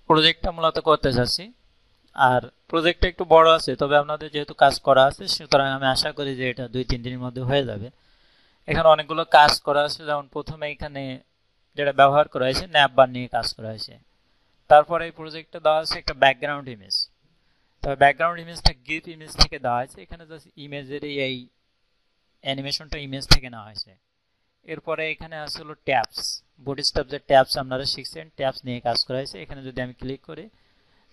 প্রজেক্টটা মূলত করতে চাচ্ছি। আর প্রজেক্টটা একটু বড় আছে, তবে আপনাদের যেহেতু কাজ করা আছে সুতরাং আমি আশা করি যে এটা 2-3 দিনের মধ্যে হয়ে যাবে। এখানে অনেকগুলো কাজ করা আছে, যেমন প্রথমে এখানে যেটা ব্যবহার করা হয়েছে ন্যাপবার নিয়ে কাজ করা হয়েছে। তারপরে এই প্রজেক্টটা দেওয়া আছে একটা ব্যাকগ্রাউন্ড ইমেজ, তবে ব্যাকগ্রাউন্ড ইমেজটা গিফ ইমেজ থেকে দেওয়া হয়েছে। এখানে জাস্ট ইমেজের এই অ্যানিমেশনটা ইমেজ থেকে নেওয়া হয়েছে। এরপরে এখানে আছে হলো ট্যাবস, বুটস্ট্র্যাপ যে ট্যাবস আপনারা শিখছেন, ট্যাবস নিয়ে কাজ করা হয়েছে। এখানে যদি আমি ক্লিক করি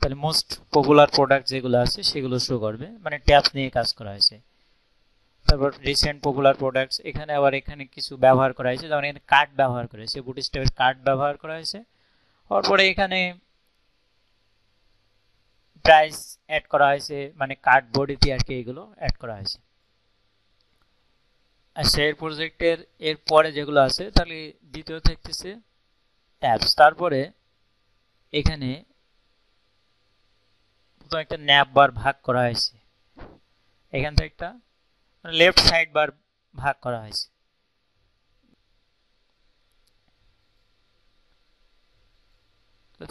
তাহলে মোস্ট পপুলার প্রোডাক্ট যেগুলো আছে সেগুলো শো করবে, মানে ট্যাবস নিয়ে কাজ করা হয়েছে। তারপর রিসেন্ট পপুলার প্রোডাক্টস, এখানে আবার এখানে কিছু ব্যবহার করা হয়েছে, যেমন এখানে কার্ড ব্যবহার করা হয়েছে, বুটস্ট্র্যাপের কার্ড ব্যবহার করা হয়েছে। তারপরে এখানে প্রাইস অ্যাড করা হয়েছে, মানে কার্ড বডিতে আর কি এগুলো অ্যাড করা হয়েছে। আর শেয়ার প্রজেক্টের এর পরে যেগুলো আছে তাহলে দ্বিতীয় থাকতেছে ট্যাবস। তারপরে এখানে প্রথম একটা ন্যাপ বার ভাগ করা হয়েছে, এখান থেকে একটা লেফট সাইড বার ভাগ করা হয়েছে।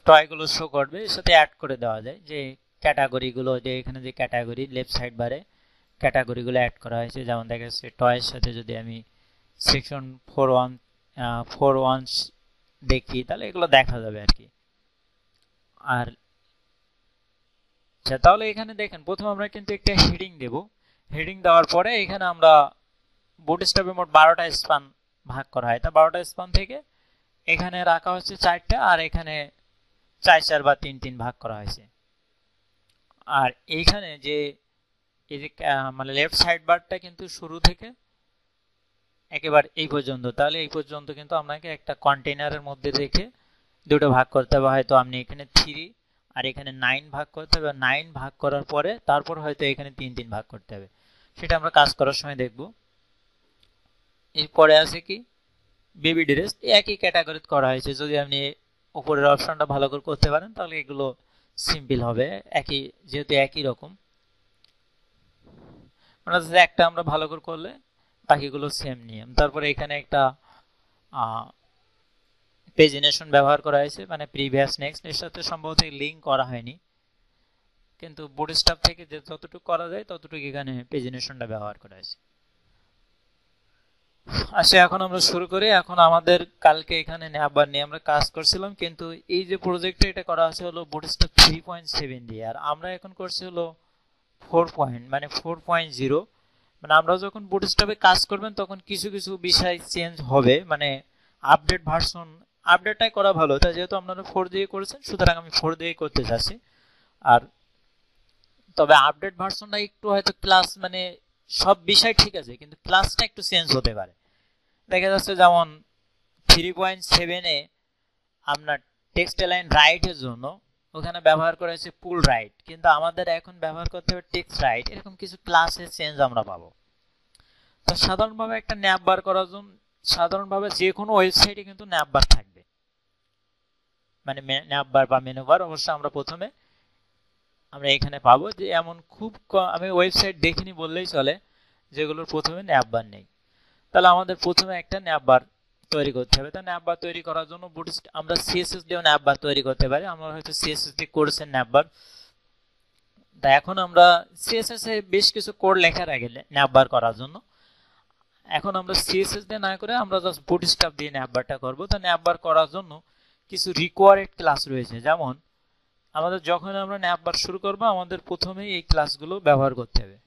টয়গুলো শো করবে, এর সাথে অ্যাড করে দেওয়া যায় যে ক্যাটাগরিগুলো, যে এখানে যে ক্যাটাগরি লেফট সাইড বারে ক্যাটাগরিগুলো অ্যাড করা হয়েছে। যেমন দেখা যাচ্ছে টয়ের সাথে যদি আমি সেকশন 4.1 দেখি তাহলে এগুলো দেখা যাবে আর কি। আর আচ্ছা, তাহলে এখানে দেখেন প্রথমে আমরা কিন্তু একটা হেডিং দেব। হেডিং দেওয়ার পরে এখানে আমরা বুটস্ট্র্যাপে মোট 12টা স্পান ভাগ করা হয়, তা 12টা স্পান থেকে এখানে রাখা হচ্ছে 4টা, আর এখানে 4-4 বা 3-3 ভাগ করা হয়েছে। আর এইখানে যে এই যে মানে লেফট সাইড বারটা কিন্তু শুরু থেকে একেবারে এই পর্যন্ত, তাহলে এই পর্যন্ত কিন্তু আপনাকে একটা কন্টেইনারের মধ্যে রেখে দুটো ভাগ করতে হবে। হয়তো আপনি এখানে 3 আর এখানে 9 ভাগ করতে হবে, 9 ভাগ করার পরে তারপর হয়তো এখানে 3-3 ভাগ করতে হবে, সেটা আমরা কাজ করার সময় দেখব। এরপরে আছে কি বেবি ড্রেস, একই ক্যাটাগরিতে করা হয়েছে। যদি আপনি উপরের অপশনটা ভালো করে করতে পারেন তাহলে এগুলো সিম্পল হবে, একই যেহেতু একই রকম। মানে একটা আমরা ভালো করে করলে বাকিগুলো সেম নিয়ম। তারপরে এখানে একটা পেজিনেশন ব্যবহার করা হয়েছে, মানে প্রিভিয়াস নেক্সট, এর সাথে সম্ভবত লিঙ্ক করা হয়নি, কিন্তু বুটস্ট্র্যাপ থেকে যে যতটুকু করা যায় ততটুকু এখানে পেজিনেশনটা ব্যবহার করা হয়েছে। আচ্ছা, এখন আমরা শুরু করি। এখন আমাদের কালকে এখানে আবার নিয়ে আমরা কাজ করছিলাম, কিন্তু এই যে প্রজেক্টটা এটা করা আছে হলো বুটস্ট্র্যাপ 3.7 দিয়ে, আর আমরা এখন করছি হলো 4.0। মানে আমরা যখন বুটস্ট্র্যাপে কাজ করবেন তখন কিছু কিছু বিষয় চেঞ্জ হবে, মানে আপডেট ভার্সন, আপডেটটাই করা ভালো। তাই যেহেতু আপনারা 4 দিয়ে করেছেন সুতরাং আমি 4 দিয়ে করতে চাচ্ছি। আর তবে আপডেট ভার্সনটা একটু হয়তো ক্লাস, মানে সব বিষয় ঠিক আছে কিন্তু ক্লাসটা একটু চেঞ্জ হতে পারে। দেখা যাচ্ছে যেমন 3.7 এ আপনার টেক্সট লাইন রাইটের জন্য ওখানে ব্যবহার করা হয়েছে পুল রাইট, কিন্তু আমাদের এখন ব্যবহার করতে হবে টেক্সট রাইট, এরকম কিছু ক্লাসের চেঞ্জ আমরা পাবো। তো সাধারণভাবে একটা ন্যাপ বার করার জন্য সাধারণভাবে যে কোনো ওয়েবসাইটে কিন্তু ন্যাপ বার থাকবে, মানে ন্যাপ বার বা মেনু বার অবশ্যই আমরা প্রথমে আমরা এখানে পাবো। যে এমন খুব আমি ওয়েবসাইট দেখিনি বললেই চলে যেগুলোর প্রথমে ন্যাপ বার নেই। তাহলে আমাদের প্রথমে একটা ন্যাপ বার তৈরি করতে হবে। তা ন্যাপ বার তৈরি করার জন্য আমরা সিএসএস দিয়েও ন্যাপ বার তৈরি করতে পারি। আমরা হয়তো সিএসএস দিয়ে করেছেন ন্যাপ বার। তা এখন আমরা সিএসএস এ বেশ কিছু কোড লেখার আগে ন্যাপ বার করার জন্য এখন আমরা সিএসএস দিয়ে না করে আমরা জাস্ট বুটস্ট্র্যাপ দিয়ে ন্যাপ বারটা করবো। তা ন্যাপ বার করার জন্য কিছু রিকোয়ার্ড ক্লাস রয়েছে, যেমন আমাদের যখন আমরা ন্যাপ বার শুরু করবো আমাদের প্রথমেই এই ক্লাসগুলো ব্যবহার করতে হবে।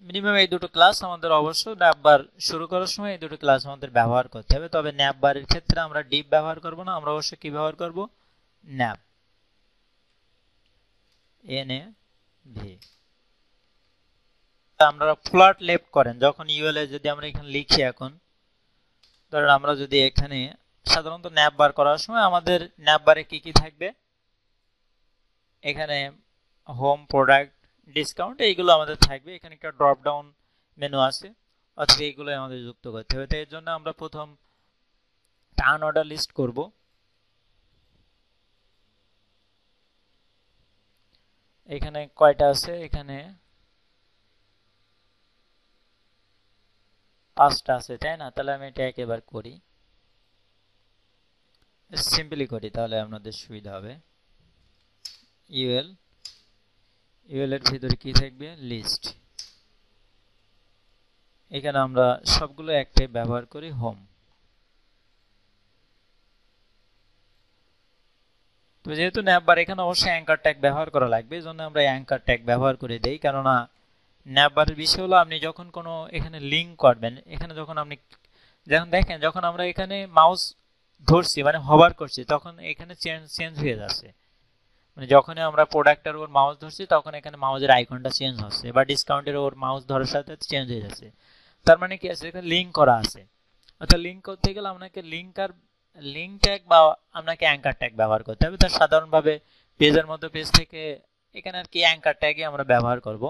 মিনিমাম এই দুটো ক্লাস আমাদের অবশ্যই ন্যাপ বার শুরু করার সময় এই দুটো ক্লাস আমাদের ব্যবহার করতে হবে। তবে ন্যাপ বারের ক্ষেত্রে আমরা ডিপ ব্যবহার করব না, আমরা অবশ্যই কি ব্যবহার করব, ন্যাপ, NAV। আমরা ফ্ল্যাট লেফট করেন যখন ইউএল এ যদি আমরা এখানে লিখি, এখন ধরেন আমরা যদি এখানে সাধারণত ন্যাপ বার করার সময় আমাদের ন্যাপ বারে কি কি থাকবে, এখানে হোম, প্রোডাক্ট, ডিসকাউন্ট এইগুলো আমাদের থাকবে। এখানে একটা ড্রপ ডাউন মেনু আছে, অথবা এইগুলো আমাদের যুক্ত করতে হবে। তো এর জন্য আমরা প্রথম টার্ন অর্ডার লিস্ট করব। এখানে কয়টা আছে, এখানে 5টা আছে তাই না? তাহলে আমি এটা একেবারে করি। সিম্পলি করি তাহলে আপনাদের সুবিধা হবে। ইউএল এর ভিতরে কি থাকবে, লিস্ট। এখানে আমরা সবগুলো একটাই ব্যবহার করি, হোম। তো যেহেতু ন্যাভবার এখানে অবশ্যই অ্যাঙ্কার ট্যাগ ব্যবহার করা লাগবে, এজন্য আমরা অ্যাঙ্কার ট্যাগ ব্যবহার করে দেই। কেননা ন্যাভবারের বিষয় হলো আপনি যখন কোনো এখানে লিঙ্ক করবেন, এখানে যখন আপনি দেখেন যখন আমরা এখানে মাউস ধরছি মানে হভার করছি তখন এখানে চেঞ্জ হয়ে যাচ্ছে। মানে যখনই আমরা প্রোডাক্টের ওর মাউস ধরছি তখন এখানে মাউসের আইকনটা চেঞ্জ হচ্ছে, বা ডিসকাউন্টের ওর মাউস ধরার সাথে চেঞ্জ হয়ে যাচ্ছে। তার মানে কি আছে, এখানে লিঙ্ক করা আছে। অর্থাৎ লিঙ্ক করতে গেলে আপনাকে লিঙ্ক ট্যাগ বা আপনাকে অ্যাঙ্কার ট্যাগ ব্যবহার করতে হবে। তার সাধারণভাবে পেজের মধ্যে পেজ থেকে এখানে আর কি অ্যাঙ্কার ট্যাগই আমরা ব্যবহার করব।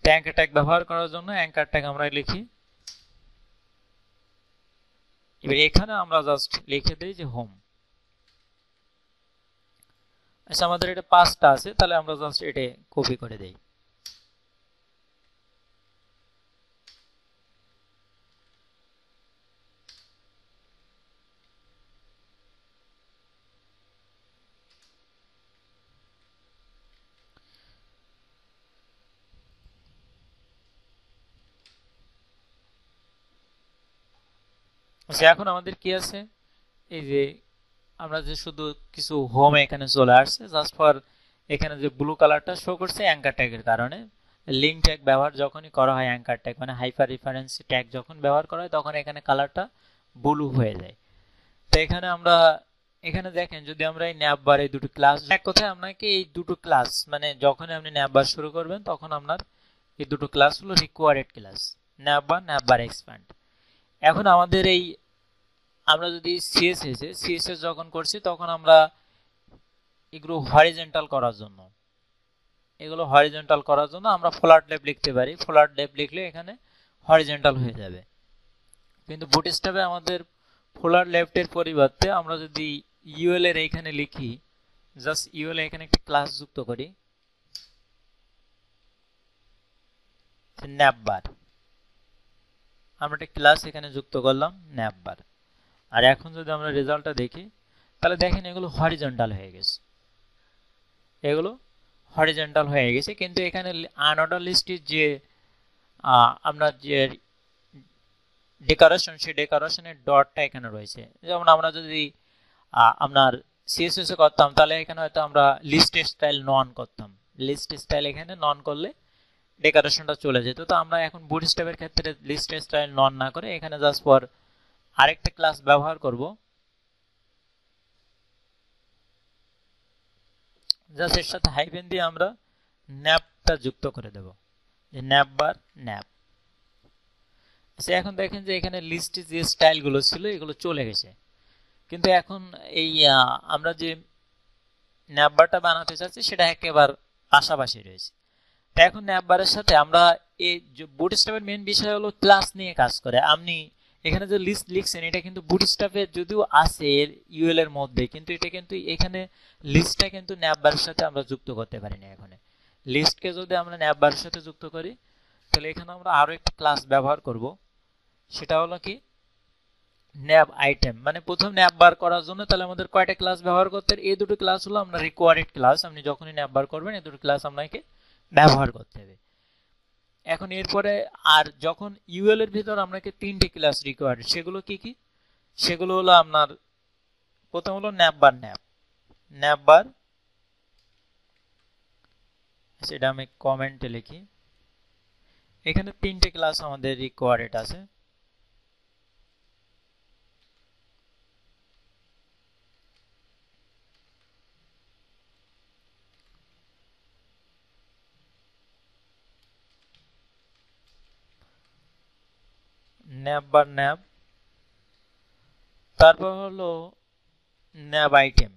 তো অ্যাঙ্কার ট্যাগ ব্যবহার করার জন্য অ্যাঙ্কার ট্যাগ আমরা লিখি। এবার এখানে আমরা জাস্ট লিখে দিই যে হোম। আচ্ছা, আমাদের এটা 5টা আছে, তাহলে আমরা জাস্ট এটা কপি করে দেই। আচ্ছা, এখন আমাদের কি আছে, এই যে আমরা যে শুধু কিছু হোম এখানে চলে আসছে জাস্ট ফর এখানে যে ব্লু কালারটা শো করছে অ্যাঙ্কার ট্যাগের কারণে। লিঙ্ক ট্যাগ ব্যবহার যখনই করা হয়, অ্যাঙ্কার ট্যাগ মানে হাইপার রেফারেন্স ট্যাগ যখন ব্যবহার করা হয় তখন এখানে কালারটা ব্লু হয়ে যায়। তো এখানে আমরা এখানে দেখেন যদি আমরা এই ন্যাভবার এই দুটো ক্লাস, এক কথায় আপনাকে এই দুটো ক্লাস মানে যখনই আপনি ন্যাভবার শুরু করবেন তখন আপনার এই দুটো ক্লাস হলো রিকোয়ার্ড ক্লাস, ন্যাভবার এক্সপ্যান্ড। এখন আমাদের এই আমরা যদি সিএসএস যখন করছি তখন আমরা এগুলো হরিজন্টাল করার জন্য আমরা ফ্ল্যাট লেফট লিখতে পারি। ফ্ল্যাট লেফট লিখলে এখানে হরিজন্টাল হয়ে যাবে। কিন্তু বুটস্ট্র্যাপে আমাদের ফ্ল্যাট লেফটের পরিবর্তে আমরা যদি ইউএল এর এইখানে লিখি, জাস্ট ইউএল এখানে একটা ক্লাস যুক্ত করি, ন্যাভবার। আমরা একটা ক্লাস এখানে যুক্ত করলাম ন্যাভবার। আর এখন যদি আমরা রেজাল্টটা দেখি তাহলে দেখেন এগুলো হরিজন্টাল হয়ে গেছে, কিন্তু এখানে আনঅর্ডার লিস্টের যে আমরা যে ডেকোরেশন, সেই ডেকোরেশনের ডটটা এখানে রয়েছে। যেমন আমরা যদি আপনার সিএসএস এ করতাম তাহলে এখানে হয়তো আমরা লিস্ট স্টাইল নন করতাম, লিস্ট স্টাইল এখানে নন করলে ডেকোরেশনটা চলে যেত। তো আমরা এখন বুটস্ট্র্যাপের ক্ষেত্রে লিস্ট স্টাইল নন না করে এখানে জাস্ট ফর আরেকটা ক্লাস ব্যবহার করব, জাস্ট এর সাথে হাইফেন দিয়ে আমরা ন্যাপটা যুক্ত করে দেব, যে ন্যাভবার ন্যাপ। আচ্ছা, এখন দেখেন যে এখানে লিস্টে যে স্টাইলগুলো ছিল এগুলো চলে গেছে, কিন্তু এখন এই আমরা যে ন্যাভবারটা বানাতে চাচ্ছি সেটা একেবারে পাশাপাশি রয়েছে। তো এখন ন্যাভবারের সাথে আমরা এই বুটস্ট্র্যাপের মেইন বিষয় হলো ক্লাস নিয়ে কাজ করে। আপনি এখানে যে লিস্ট লিখছেন এটা কিন্তু বুটস্ট্র্যাপে যদিও আছে ইউএল এর মধ্যে, কিন্তু এটা কিন্তু এখানে লিস্টটা কিন্তু ন্যাভবারের সাথে আমরা যুক্ত করতে পারি না। এখানে লিস্টকে যদি আমরা ন্যাভবারের সাথে যুক্ত করি তাহলে এখানে আমরা আরো একটা ক্লাস ব্যবহার করব, সেটা হলো কি ন্যাব আইটেম। মানে প্রথম ন্যাব বার করার জন্য তাহলে আমাদের কয়টা ক্লাস ব্যবহার করতে হবে, এই দুটো ক্লাস হলো আমরা রিকোয়ার্ড ক্লাস। আপনি যখনই ন্যাব বার করবেন এই দুটো ক্লাস আপনাকে ব্যবহার করতে হবে। এখন এরপরে আর যখন ইউএল এর ভিতর আপনাকে 3টে ক্লাস রিকোয়ার্ড, সেগুলো কি কি, সেগুলো হলো আপনার প্রথম হলো ন্যাববার, সেটা আমি কমেন্টে লিখি। এখানে 3টে ক্লাস আমাদের রিকোয়ার্ড আছে। ন্যাববার ন্যাব, তারপর হলো ন্যাব আইটেম,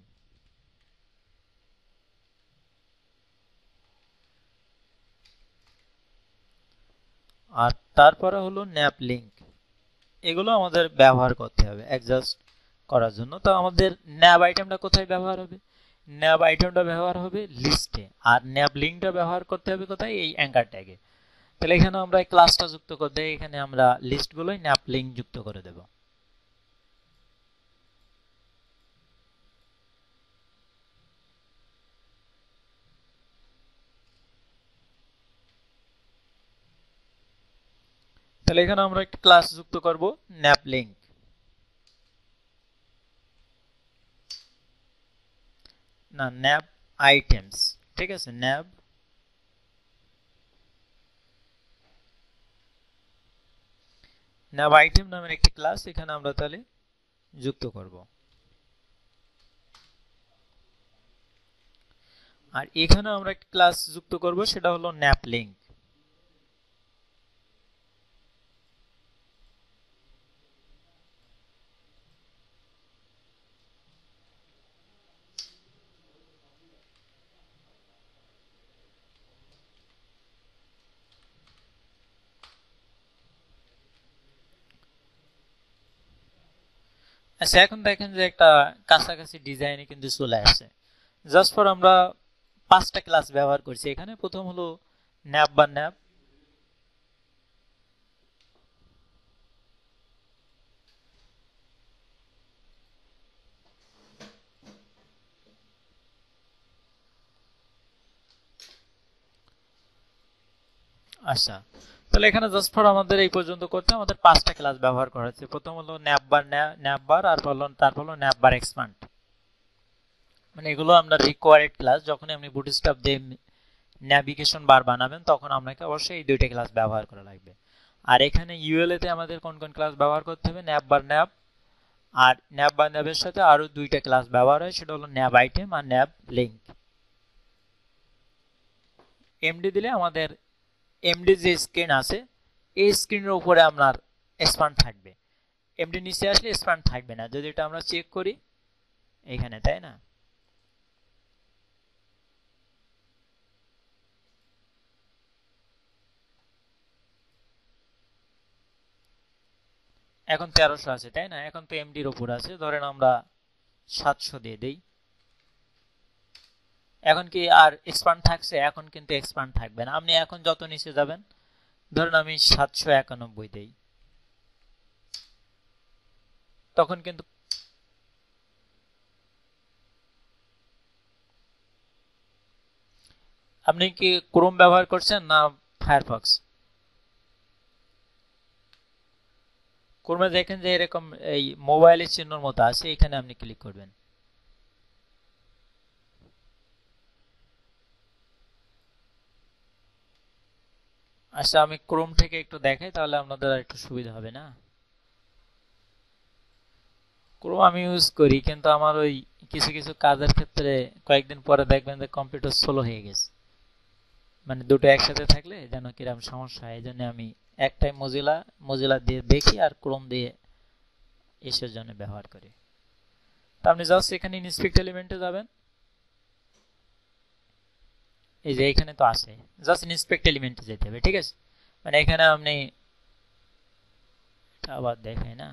আর তারপরে হলো ন্যাব লিঙ্ক। এগুলো আমাদের ব্যবহার করতে হবে অ্যাডজাস্ট করার জন্য। তো আমাদের ন্যাব আইটেমটা কোথায় ব্যবহার হবে, ন্যাব আইটেমটা ব্যবহার হবে লিস্টে, আর ন্যাব লিঙ্কটা ব্যবহার করতে হবে কোথায়, এই অ্যাঙ্কার ট্যাগে। তাহলে এখানে আমরা এই ক্লাসটা যুক্ত করে দেই, এখানে আমরা লিস্টগুলোই ন্যাব লিঙ্ক যুক্ত করে দেব। তাহলে এখানে আমরা একটা ক্লাস যুক্ত করব ন্যাপ লিংক। না, ন্যাপ আইটেমস, ঠিক আছে, ন্যাপ আইটেম নামের একটি ক্লাস এখানে আমরা তাহলে যুক্ত করব। আর এখানে আমরা একটা ক্লাস যুক্ত করব, সেটা হলো ন্যাপ লিংক। আচ্ছা, এখন দেখেন যে একটা কাছাকাছি ডিজাইনে কিন্তু চলে আসছে। জাস্ট ফর আমরা 5টা ক্লাস ব্যবহার করছি এখানে। প্রথম হলো ন্যাপ বা ন্যাপ, আচ্ছা। তাহলে এখানে জাস্ট ফর আমাদের এই পর্যন্ত করতে আমাদের 5টা ক্লাস ব্যবহার করা হচ্ছে। প্রথম হলো ন্যাপ বার, আর তারপর হলো ন্যাপ বার এক্সপান্ড। মানে এগুলো আমরা রিকোয়ার্ড ক্লাস। যখন আপনি বুটস্ট্র্যাপ দিয়ে ন্যাভিগেশন বার বানাবেন তখন আপনাকে অবশ্যই এই দুইটা ক্লাস ব্যবহার করা লাগবে। আর এখানে ইউএলএ তে আমাদের কোন কোন ক্লাস ব্যবহার করতে হবে? ন্যাপ বার ন্যাপ, আর ন্যাপ বার ন্যাপের সাথে আরো দুইটা ক্লাস ব্যবহার হয়, সেটা হলো ন্যাপ আইটেম আর ন্যাপ লিংক। এমডি দিলে আমাদের এমডি যে স্ক্রিন আছে এই স্ক্রিনের উপরে আপনার এক্সপান্ড থাকবে। এমডি নিচে আসলে এক্সপান্ড থাকবে না। যদি এটা আমরা চেক করি এখানে, তাই না? এখন 1300 আছে, তাই না? এখন তো এমডির উপর আছে, ধরেন আমরা 700 দিয়ে দেই। এখন কি আর এক্সপান্ড থাকছে? এখন কিন্তু এক্সপান্ড থাকবে না। আপনি এখন যত নিচে যাবেন, ধরেন আমি 791 দেই, তখন কিন্তু আপনি কি ক্রোম ব্যবহার করছেন না ফায়ারফক্স? ক্রোমে দেখেন যে এরকম এই মোবাইলের চিহ্নর মতো আছে, এখানে আপনি ক্লিক করবেন। আচ্ছা, আমি ক্রোম থেকে একটু দেখাই, তাহলে আপনাদের আর একটু সুবিধা হবে না? ক্রোম আমি ইউজ করি, কিন্তু আমার ওই কিছু কিছু কাজের ক্ষেত্রে কয়েকদিন পরে দেখবেন যে কম্পিউটার স্লো হয়ে গেছে। মানে দুটো একসাথে থাকলে যেন কিরকম সমস্যা হয়, এই জন্য আমি একটাই মজিলা দিয়ে দেখি আর ক্রোম দিয়ে এসের জন্য ব্যবহার করি। তো আপনি জাস্ট এখানে ইন্সপেক্ট এলিমেন্টে যাবেন, এই যে এখানে তো আছে, জাস্ট ইন্সপেক্ট এলিমেন্টে যেতে হবে, ঠিক আছে? মানে এখানে আপনি আবার দেখাই না,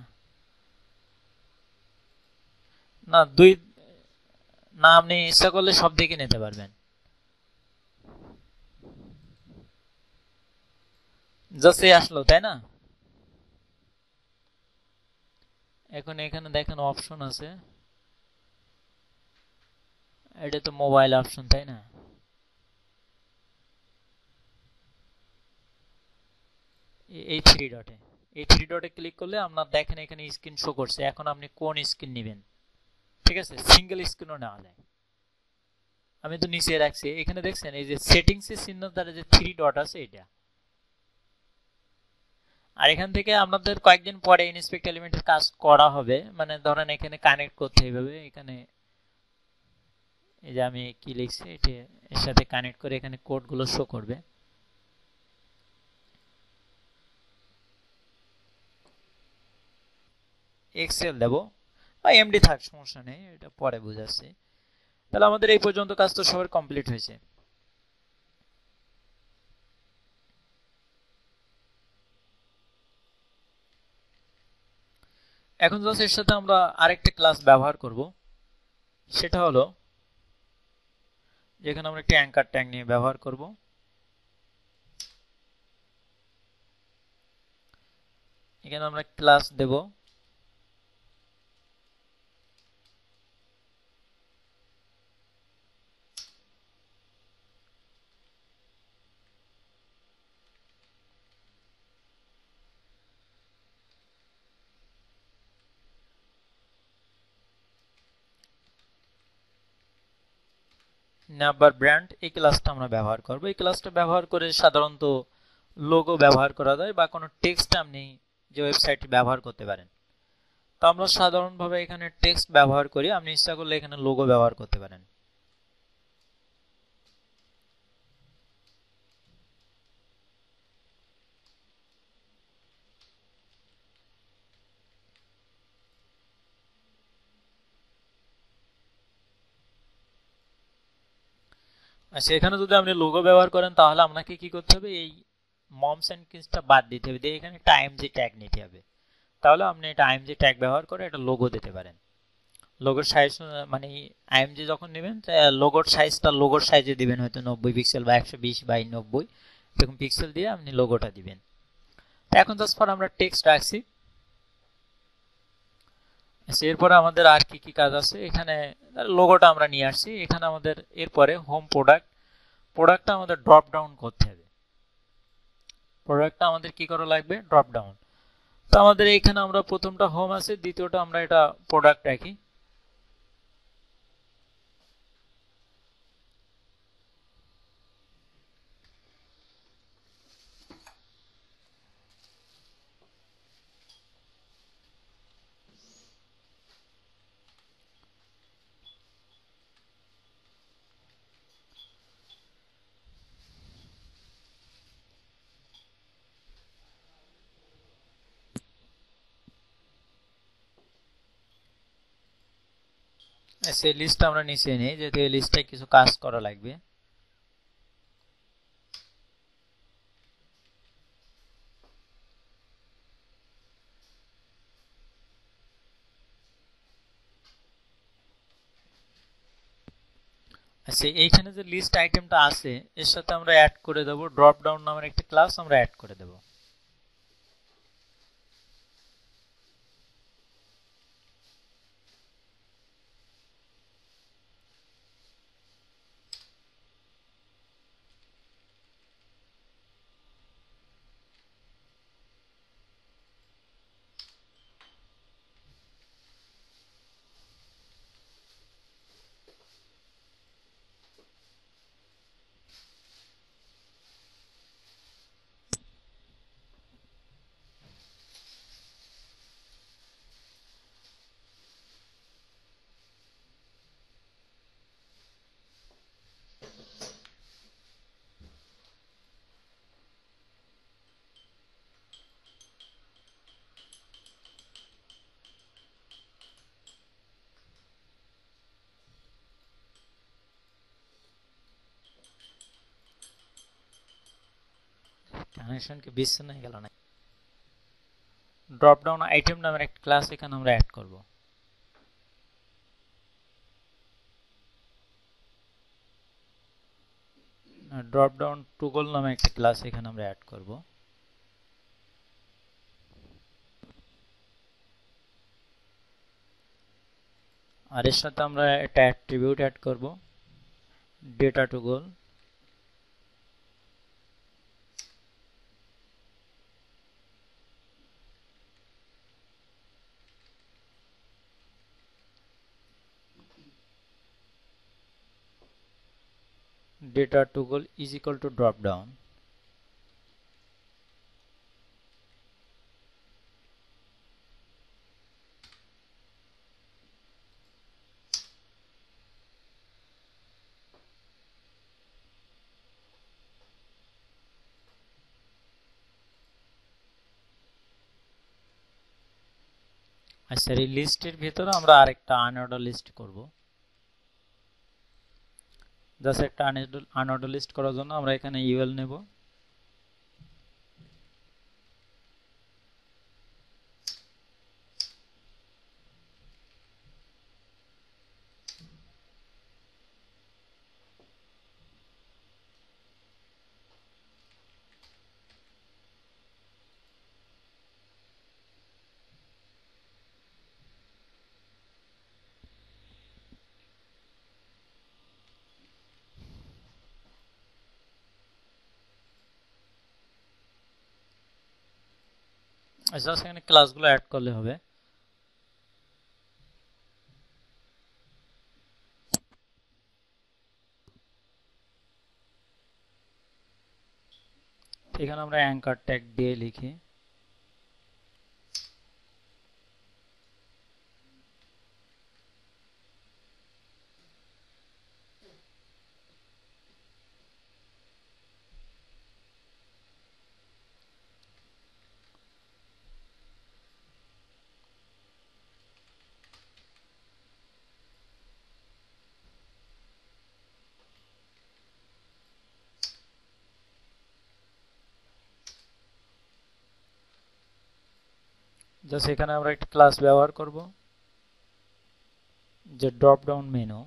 না দুই, না আপনি ইচ্ছা করলে সব দিকে নিতে পারবেন। জাস্ট এই আসলো, তাই না? এখন এখানে দেখেন অপশন আছে, এটা তো মোবাইল অপশন, তাই না? এই থ্রি ডটে ক্লিক করলে আপনার দেখেন এখানে স্ক্রিন শো করছে। এখন আপনি কোন স্ক্রিন নেবেন, ঠিক আছে? সিঙ্গেল স্ক্রিনও নেওয়া যায়। আমি তো নিচে রাখছি, এখানে দেখছেন এই যে সেটিংস এর চিহ্ন দ্বারা যে থ্রি ডট আছে এটা। আর এখান থেকে আপনাদের কয়েকদিন পরে ইন্সপেক্ট এলিমেন্টের কাজ করা হবে। মানে ধরেন এখানে কানেক্ট করতে হবে, এখানে এই যে আমি কি লিখছি এটা এর সাথে কানেক্ট করে এখানে কোডগুলো শো করবে। এক্সেল দেব বা এমডি থাক, সমস্যা নেই, এটা পরে বুঝাচ্ছি। তাহলে আমাদের এই পর্যন্ত কাজ তো সবার কমপ্লিট হয়েছে। এখন জাস্ট এর সাথে আমরা আরেকটা ক্লাস ব্যবহার করব, সেটা হলো যেখানে আমরা একটা অ্যাঙ্কার ট্যাগ নিয়ে ব্যবহার করব। এখানে আমরা ক্লাস দেব নাম্বার ব্র্যান্ড এই ক্লাসটা আমরা ব্যবহার করব। এই ক্লাসটা ব্যবহার করে সাধারণত লোগো ব্যবহার করা যায় বা কোনো টেক্সট আপনি যে ওয়েবসাইটে ব্যবহার করতে পারেন। তো আমরা সাধারণভাবে এখানে টেক্সট ব্যবহার করি, আপনি ইচ্ছা করলে এখানে লোগো ব্যবহার করতে পারেন। আচ্ছা, এখানে যদি আপনি লোগো ব্যবহার করেন তাহলে আপনাকে কি করতে হবে, এই মমস এন্ড কিডসটা বাদ দিতে হবে, দিয়ে এখানে একটা আইএমজি ট্যাগ নিতে হবে। তাহলে আপনি এটা আইএমজি ট্যাগ ব্যবহার করে এটা লোগো দিতে পারেন। লোগোর সাইজ মানে আইএমজি যখন নেবেন লোগোর সাইজটা লোগোর সাইজে দিবেন, হয়তো 90 পিক্সেল বা 120 বাই 90 এরকম পিক্সেল দিয়ে আপনি লোগোটা দিবেন। এখন জাস্ট ফর আমরা টেক্সট রাখছি। এরপরে আমাদের আর কি কি কাজ আছে, এখানে লোগোটা আমরা নিয়ে আসছি, এখানে আমাদের এরপরে হোম প্রোডাক্টটা আমাদের ড্রপ ডাউন করতে হবে। প্রোডাক্টটা আমাদের কি করা লাগবে, ড্রপ ডাউন। তো আমাদের এখানে আমরা প্রথমটা হোম আছে, দ্বিতীয়টা আমরা এটা প্রোডাক্ট রাখি। সেই লিস্ট আমরা নিচে নিই, যেহেতু এই লিস্টে কিছু কাজ করা লাগবে। আচ্ছা, এইখানে যে লিস্ট আইটেমটা আছে এর সাথে আমরা অ্যাড করে দেব ড্রপ ডাউন নামের একটা ক্লাস আমরা অ্যাড করে দেব। কানেকশন কি বিচ্ছিন্ন হয়ে গেল না? ড্রপ ডাউন আইটেম নামের একটা ক্লাস এখানে আমরা অ্যাড করব। ড্রপ ডাউন টুগল নামে একটা ক্লাস এখানে আমরা অ্যাড করব। আর এর সাথে আমরা একটা অ্যাট্রিবিউট অ্যাড করব, data toggle. data toggle is equal to drop down। আচ্ছা, এই লিস্টের ভিতরে আমরা আরেকটা আনঅর্ডার লিস্ট করব। জাস্ট একটা আনঅর্ডার লিস্ট করার জন্য আমরা এখানে ইউএল নেব। আচ্ছা, এখানে ক্লাসগুলো অ্যাড করলে হবে। এখানে আমরা অ্যাঙ্কার ট্যাগ দিয়ে লিখি জাস্ট এখানে আমরা একটা ক্লাস ব্যবহার করব যে ড্রপ ডাউন মেনু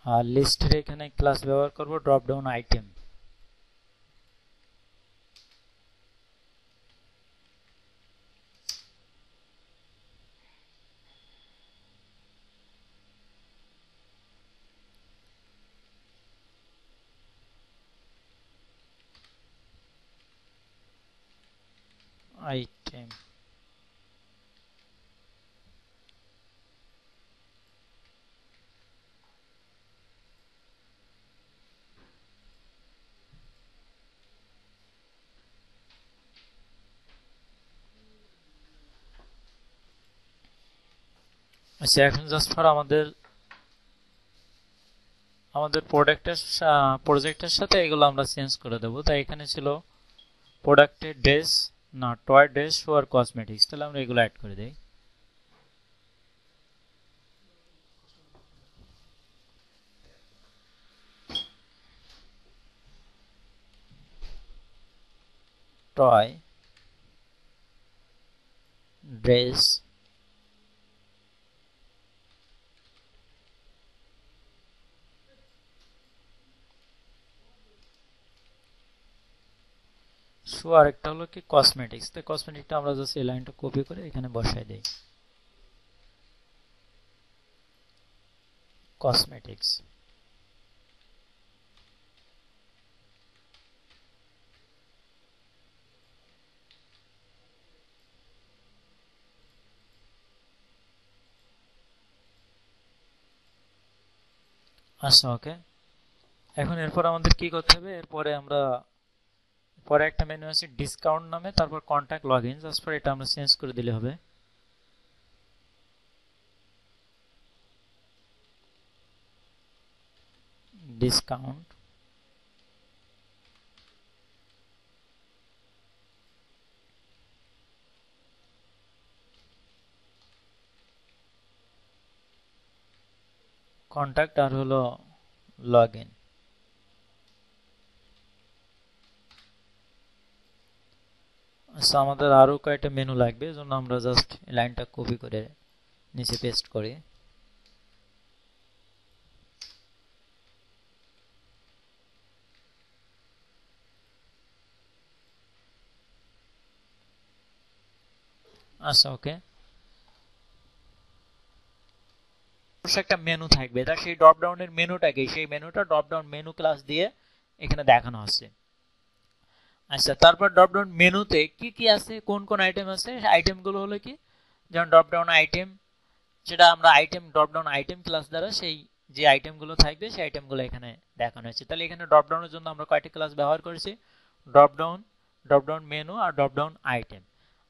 আর লিস্টের এখানে ক্লাস ব্যবহার করব ড্রপ ডাউন আইটেম আইটেম আচ্ছা এখন জাস্ট ফর আমাদের প্রজেক্টের সাথে এগুলো আমরা চেঞ্জ করে দেব তাই এখানে ছিল প্রোডাক্টের ড্রেস না টয় ড্রেস আর কসমেটিক্স তাহলে আমরা এগুলো অ্যাড করে দেই টয় ড্রেস শো আর একটা হলো কি কসমেটিক্স তো কসমেটিকটা আমরা জাস্ট এই লাইনটা কপি করে এখানে বসাই দেই কসমেটিক্স আচ্ছা ওকে এখন এরপর আমাদের কি করতে হবে এরপরে আমরা পরে একটা মেনু আছে ডিসকাউন্ট নামে তারপর কন্টাক্ট লগইন জাস্ট ফর এটা আমরা চেঞ্জ করে দিলে হবে ডিসকাউন্ট কন্টাক্ট আর হলো লগইন আচ্ছা আমাদের আরো কয়েকটা মেনু লাগবে এজন্য আমরা জাস্ট এই লাইনটা কপি করে নিচে পেস্ট করি আচ্ছা ওকে একটা মেনু থাকবে তার সেই ড্রপ ডাউনের মেনুটাকে সেই মেনুটা ড্রপ ডাউন মেনু ক্লাস দিয়ে এখানে দেখানো আছে আচ্ছা তারপর ড্রপ ডাউন মেনুতে কি কি আছে কোন কোন আইটেম আছে আইটেমগুলো হলো কি যেমন ড্রপ ডাউন আইটেম যেটা আমরা item drop down item class দ্বারা সেই যে আইটেমগুলো থাকবে সেই আইটেমগুলো এখানে দেখানো হয়েছে তাহলে এখানে ড্রপ ডাউনের জন্য আমরা কয়টি ক্লাস ব্যবহার করেছি ড্রপ ডাউন মেনু আর ড্রপ ডাউন আইটেম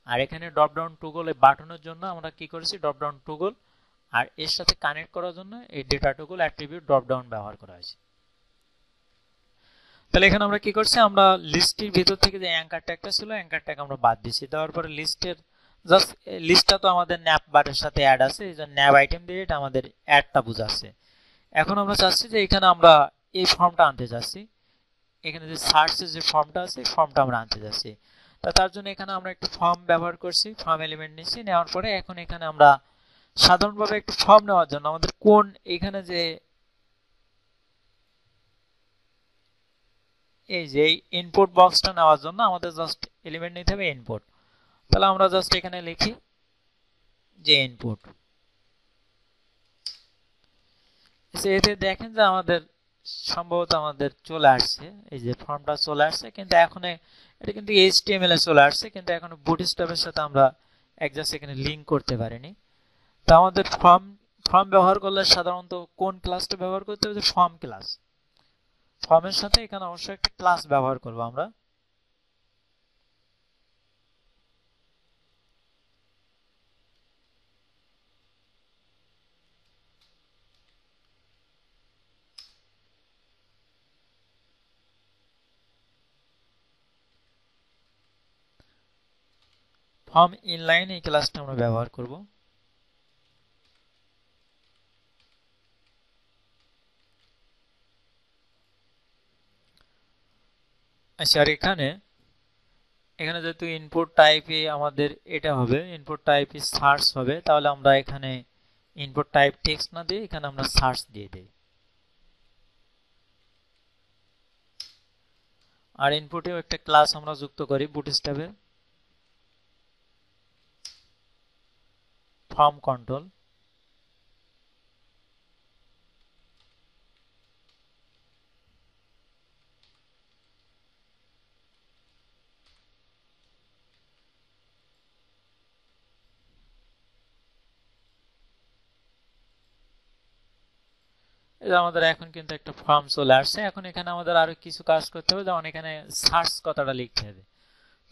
আর এখানে ড্রপ ডাউন টুগল এই বাটনের জন্য আমরা কি করেছি ড্রপ ডাউন টুগল আর এর সাথে কানেক্ট করার জন্য এই data toggle attribute drop down ব্যবহার করা হয়েছে তাহলে এখানে আমরা কি করছি আমরা লিস্টের ভিতর থেকে যে অ্যাঙ্কার ট্যাগটা ছিল অ্যাঙ্কার ট্যাগ আমরা বাদ দিয়েছি দেওয়ার পরে লিস্টের জাস্ট লিস্টটা তো আমাদের ন্যাপ বারের সাথে অ্যাড আছে এই জন্য ন্যাপ আইটেম দিয়ে এটা আমাদের অ্যাডটা বোঝাচ্ছে এখন আমরা চাচ্ছি যে এখানে আমরা এই ফর্মটা আনতে চাচ্ছি এখানে যে সার্চের যে ফর্মটা আছে এই ফর্মটা আমরা আনতে যাচ্ছি তার জন্য এখানে আমরা একটা ফর্ম ব্যবহার করছি ফর্ম এলিমেন্ট নিচ্ছি নেওয়ার পরে এখন এখানে আমরা সাধারণভাবে একটা ফর্ম নেওয়ার জন্য আমাদের কোন এখানে যে এই যে ইনপুট বক্সটা নেওয়ার জন্য আমাদের জাস্ট এলিমেন্ট নিতে হবে ইনপুট তাহলে আমরা জাস্ট এখানে লিখি যে ইনপুট এতে দেখেন যে আমাদের সম্ভবত আমাদের চলে আসছে, এই যে ফর্মটা চলে আসছে, কিন্তু এখন এটা কিন্তু HTML এ চলে আসছে, কিন্তু এখনো বুটস্ট্র্যাপের সাথে আমরা একজাস্ট এখানে লিংক করতে পারিনি। তো আমাদের ফর্ম ব্যবহার করলে সাধারণত কোন ক্লাসটা ব্যবহার করতে হবে? Form class. ফর্মের সাথে এখানে অবশ্যই একটা ক্লাস ব্যবহার করব আমরা। ফর্ম ইনলাইন এই ক্লাসটা আমরা ব্যবহার করব। আচ্ছা, আর এখানে যেহেতু ইনপুট টাইপে আমাদের এটা হবে, ইনপুট টাইপে সার্চ হবে, তাহলে আমরা এখানে ইনপুট টাইপ টেক্সট না দিয়ে এখানে আমরা সার্চ দিয়ে দেই। আর ইনপুটেও একটা ক্লাস আমরা যুক্ত করি বুটস্ট্র্যাপে, ফর্ম কন্ট্রোল। এটা আমাদের এখন কিন্তু একটা ফর্ম চলে আসছে। এখন এখানে আমাদের আরো কিছু কাজ করতে হবে, যেমন এখানে সার্চ কথাটা লিখতে হবে।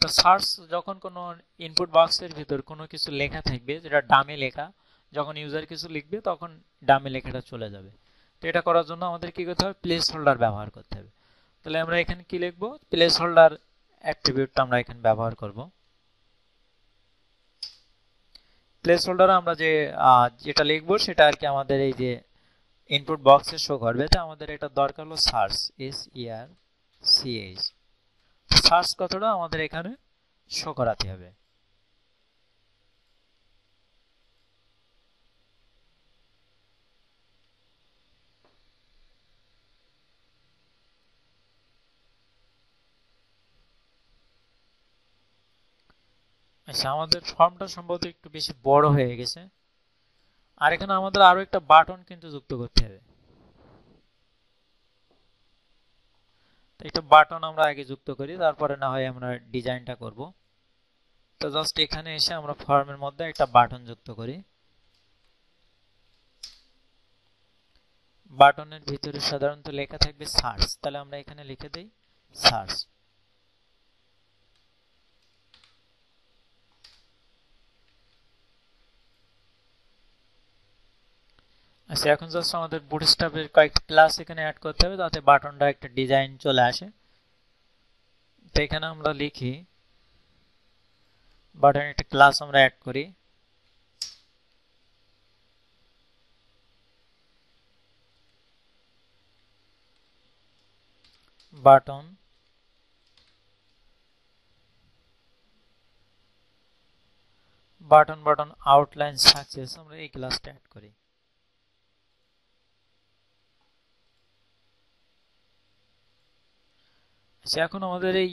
তো সার্চ যখন কোনো ইনপুট বক্সের ভিতর কোনো কিছু লেখা থাকবে, যেটা ডামি লেখা, যখন ইউজার কিছু লিখবে তখন ডামি লেখাটা চলে যাবে। তো এটা করার জন্য আমাদের কি করতে হবে? প্লেস হোল্ডার ব্যবহার করতে হবে। তাহলে আমরা এখানে কি লিখবো? প্লেস হোল্ডার অ্যাট্রিবিউটটা আমরা এখানে ব্যবহার করব। প্লেস হোল্ডারে আমরা যেটা লিখবো সেটা আর কি আমাদের এই যে ইনপুট বক্সে শো করবে। তো আমাদের এটা দরকার হলো সার্চ, SERCH। সার্চ কথাটা আমাদের এখানে শো করাতে হবে। আচ্ছা, আমাদের ফর্মটা সম্ভবত একটু বেশি বড় হয়ে গেছে। আর এখানে আমাদের আরো একটা বাটন কিন্তু যুক্ত করতে হবে। তো একটা বাটন আমরা আগে যুক্ত করি, তারপরে না হয় আমরা ডিজাইনটা করব। তো জাস্ট এখানে এসে আমরা ফর্মের মধ্যে একটা বাটন যুক্ত করি। বাটনের ভিতরে সাধারণত লেখা থাকবে সার্চ, তাহলে আমরা এখানে লিখে দেই সার্চ। আচ্ছা, এখন জাস্ট আমাদের বুটস্ট্র্যাপের কয়েকটা ক্লাস এখানে অ্যাড করতে হবে, যাতে বাটনটা একটা ডিজাইন চলে আসে। তো এখানে আমরা লিখি বাটন একটা ক্লাস আমরা অ্যাড করি। বাটন বাটন আউটলাইন সাকসেস আমরা এই ক্লাসটা অ্যাড করি। আচ্ছা, এখন আমাদের এই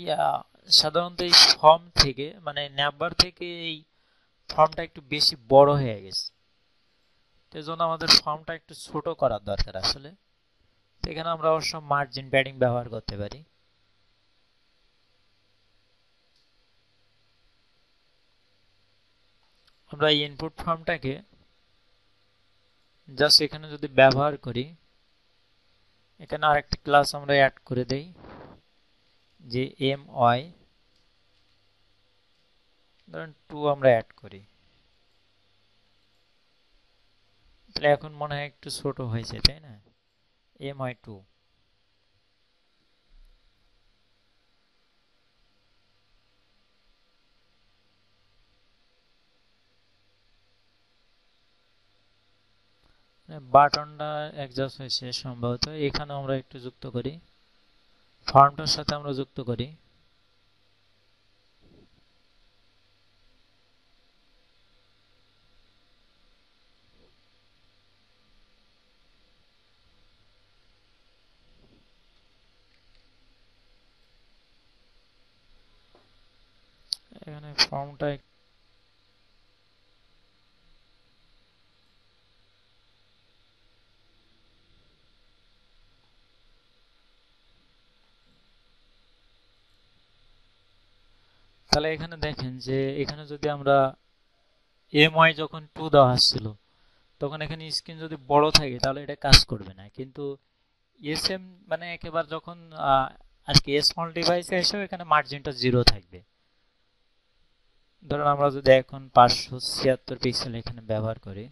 সাধারণত এই ফর্ম থেকে মানে ন্যাববার থেকে এই ফর্মটা একটু বেশি বড় হয়ে গেছে। তো এই জন্য আমাদের ফর্মটা একটু ছোট করার দরকার আসলে। তো এখানে আমরা অবশ্য মার্জিন প্যাডিং ব্যবহার করতে পারি। আমরা এই ইনপুট ফর্মটাকে জাস্ট এখানে যদি ব্যবহার করি, এখানে আরেকটা ক্লাস আমরা অ্যাড করে দেই যে my, ধরুন 2 আমরা অ্যাড করি। তাহলে এখন মনে হয় একটু ছোট হয়েছে, তাই না? my2। বাটনটা অ্যাডজাস্ট হয়েছে সম্ভবত, এখানে আমরা একটু যুক্ত করি, ফর্মটার সাথে আমরা যুক্ত করি। এখানে ফর্মটা তাহলে এখানে দেখেন যে এখানে যদি আমরা এমওয়াই যখন 2 দেওয়া আসছিল তখন এখানে স্ক্রিন যদি বড় থাকে তাহলে এটা কাজ করবে না, কিন্তু এসএম মানে একেবারে যখন আর কি স্মল ডিভাইসে এসেও এখানে মার্জিনটা 0 থাকবে। ধরুন আমরা যদি এখন 576 পিক্সেল এখানে ব্যবহার করি,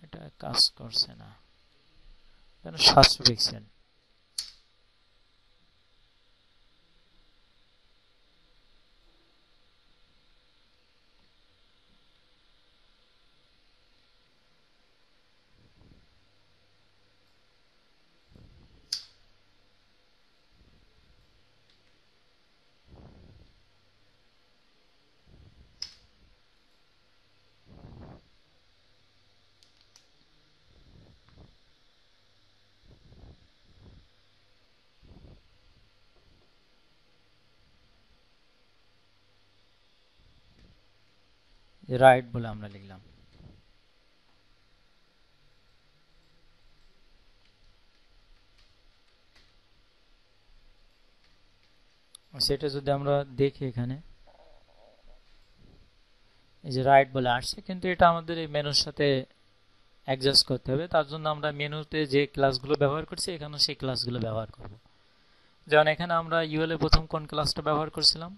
এটা কাজ করছে না, 700 পিক্সেল। রাইট বলে আমরা লিখলাম। সেটা যদি আমরা দেখি এখানে এই যে রাইট বলে আসছে, কিন্তু এটা আমাদের এই মেনুর সাথে অ্যাডজাস্ট করতে হবে। তার জন্য আমরা মেনুতে যে ক্লাসগুলো ব্যবহার করছি এখানে সেই ক্লাসগুলো ব্যবহার করব। যেমন এখানে আমরা ইউএল এ প্রথম কোন ক্লাসটা ব্যবহার করছিলাম,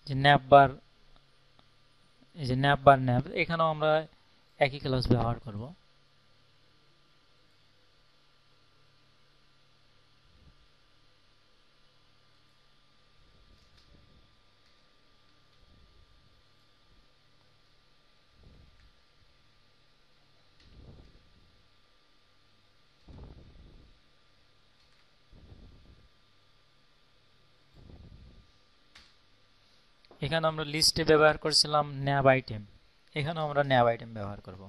যে ন্যাপ বার, এই যে ন্যাপ বার ন্যাপ, এখানেও আমরা একই ক্লাস ব্যবহার করব। এখানে আমরা লিস্টে ব্যবহার করছিলাম ন্যাব আইটেম, এখানেও আমরা ন্যাব আইটেম ব্যবহার করব।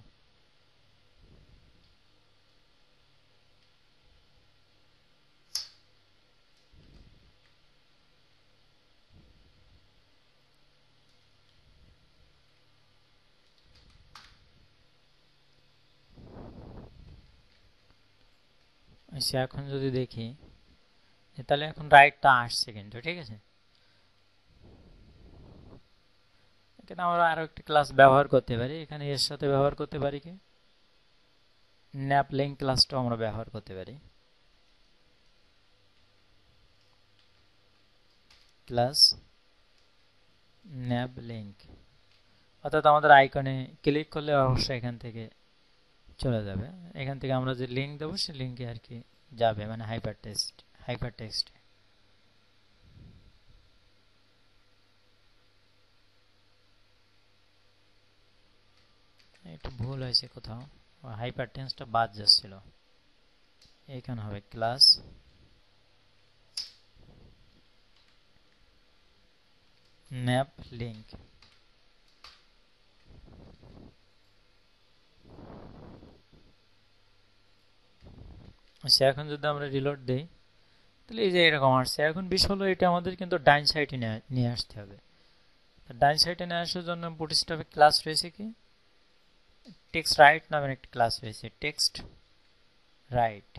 আচ্ছা এখন যদি দেখি তাহলে এখন রাইটটা আসছে কিন্তু, ঠিক আছে। এখানে আমরা আরো একটা ক্লাস ব্যবহার করতে পারি, এখানে এর সাথে ব্যবহার করতে পারি কি ন্যাপ লিঙ্ক ক্লাসটাও আমরা ব্যবহার করতে পারি। ক্লাস ন্যাব লিঙ্ক, অর্থাৎ আমাদের আইকনে ক্লিক করলে অবশ্যই এখান থেকে চলে যাবে, এখান থেকে আমরা যে লিঙ্ক দেবো সেই লিঙ্কে আর কি যাবে, মানে হাইপার টেক্সট। একটু ভুল হয়েছে কোথাও, হাইপার টেক্সটটা বাদ যাচ্ছিল। এখানে হবে ক্লাস ন্যাপ লিঙ্ক। আচ্ছা এখন যদি আমরা রিলোড দেই তাহলে এই যে এরকম আসছে। এখন বিষয় হলো এটা আমাদের কিন্তু ডাইন সাইডে নিয়ে আসতে হবে। ডাইন সাইডে নিয়ে আসার জন্য বুটস্ট্র্যাপে ক্লাস রয়েছে কি টেক্সট রাইট নামের একটা ক্লাস রয়েছে, text right,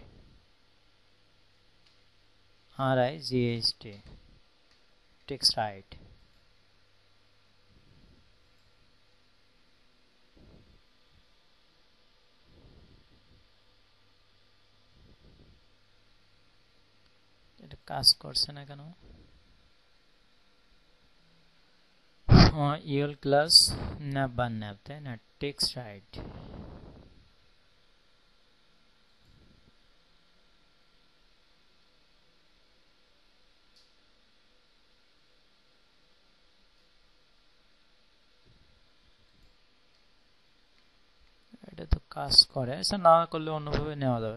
RIGHT, text right. এটা কাজ করছে না কেন? ইউএল ক্লাস ন্যাপ বা ন্যাপ, তাই না, টেক্সট রাইট। এটা তো কাজ করে, আচ্ছা না করলে অন্যভাবে নেওয়া যাবে।